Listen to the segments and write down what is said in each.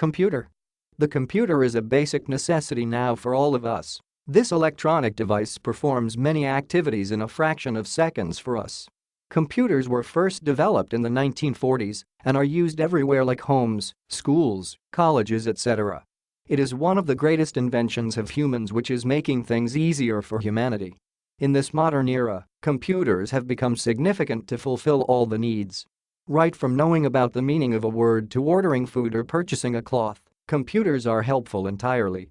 Computer. The computer is a basic necessity now for all of us. This electronic device performs many activities in a fraction of seconds for us. Computers were first developed in the 1940s and are used everywhere like homes, schools, colleges, etc. It is one of the greatest inventions of humans which is making things easier for humanity. In this modern era, computers have become significant to fulfill all the needs. Right from knowing about the meaning of a word to ordering food or purchasing a cloth, computers are helpful entirely.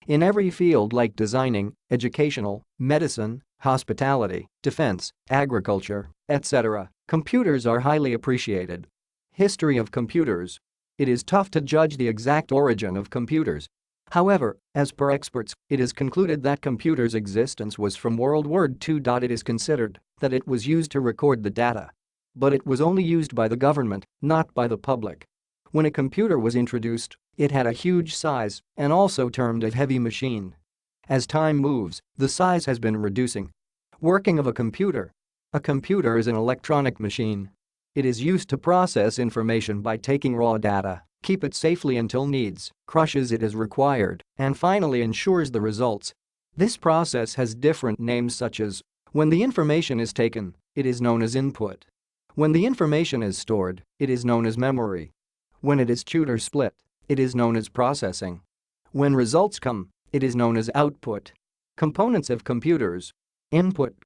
In every field like designing, educational, medicine, hospitality, defense, agriculture, etc., computers are highly appreciated. History of computers. It is tough to judge the exact origin of computers. However, as per experts, it is concluded that computers' existence was from World War II. It is considered that it was used to record the data. But it was only used by the government, not by the public. When a computer was introduced, it had a huge size and also termed a heavy machine. As time moves, the size has been reducing. Working of a computer. A computer is an electronic machine. It is used to process information by taking raw data, keep it safely until needs, crushes it as required, and finally ensures the results. This process has different names such as, when the information is taken, it is known as input. When the information is stored, it is known as memory. When it is chewed or split, it is known as processing. When results come, it is known as output. Components of computers. Input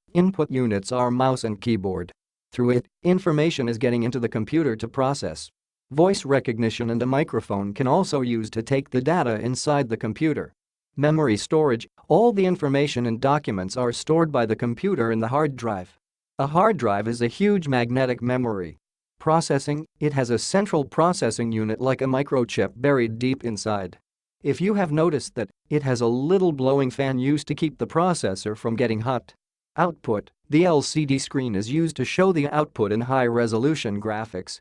units are mouse and keyboard. Through it, information is getting into the computer to process. Voice recognition and a microphone can also be used to take the data inside the computer. Memory storage. All the information and documents are stored by the computer in the hard drive. A hard drive is a huge magnetic memory. Processing. It has a central processing unit like a microchip buried deep inside. If you have noticed that, it has a little blowing fan used to keep the processor from getting hot. Output. The LCD screen is used to show the output in high-resolution graphics.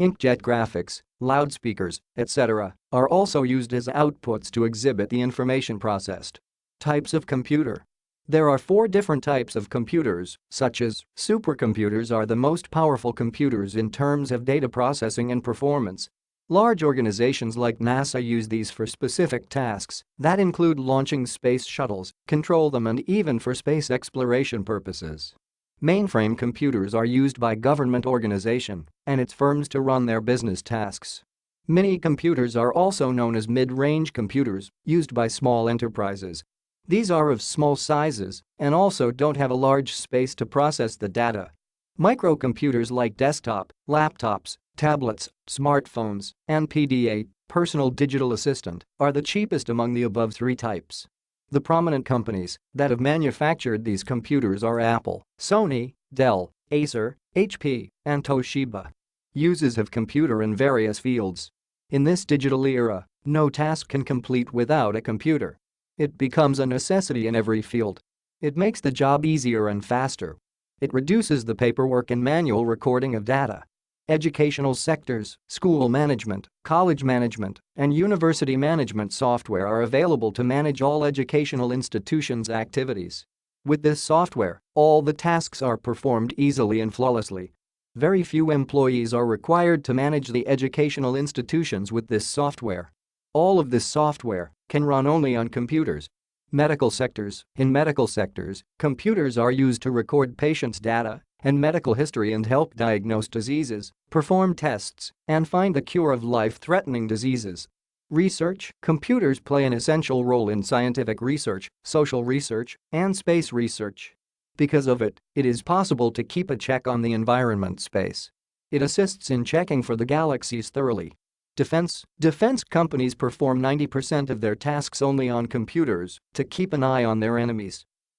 Inkjet graphics, loudspeakers, etc. are also used as outputs to exhibit the information processed. Types of computer. There are 4 different types of computers, such as supercomputers are the most powerful computers in terms of data processing and performance. Large organizations like NASA use these for specific tasks that include launching space shuttles, control them, and even for space exploration purposes. Mainframe computers are used by government organization and its firms to run their business tasks. Mini computers are also known as mid-range computers, used by small enterprises. These are of small sizes and also don't have a large space to process the data. Microcomputers like desktop, laptops, tablets, smartphones, and PDA, personal digital assistant, are the cheapest among the above 3 types. The prominent companies that have manufactured these computers are Apple, Sony, Dell, Acer, HP, and Toshiba. Uses of computer in various fields. In this digital era, no task can complete without a computer. It becomes a necessity in every field. It makes the job easier and faster. It reduces the paperwork and manual recording of data. Educational sectors, school management, college management, and university management software are available to manage all educational institutions' activities. With this software, all the tasks are performed easily and flawlessly. Very few employees are required to manage the educational institutions with this software. All of this software can run only on computers. Medical sectors. In medical sectors, computers are used to record patients' data and medical history and help diagnose diseases, perform tests, and find the cure of life-threatening diseases. Research. Computers play an essential role in scientific research, social research, and space research. Because of it, it is possible to keep a check on the environment space. It assists in checking for the galaxies thoroughly. Defense. Defense companies perform 90% of their tasks only on computers to keep an eye on their enemies.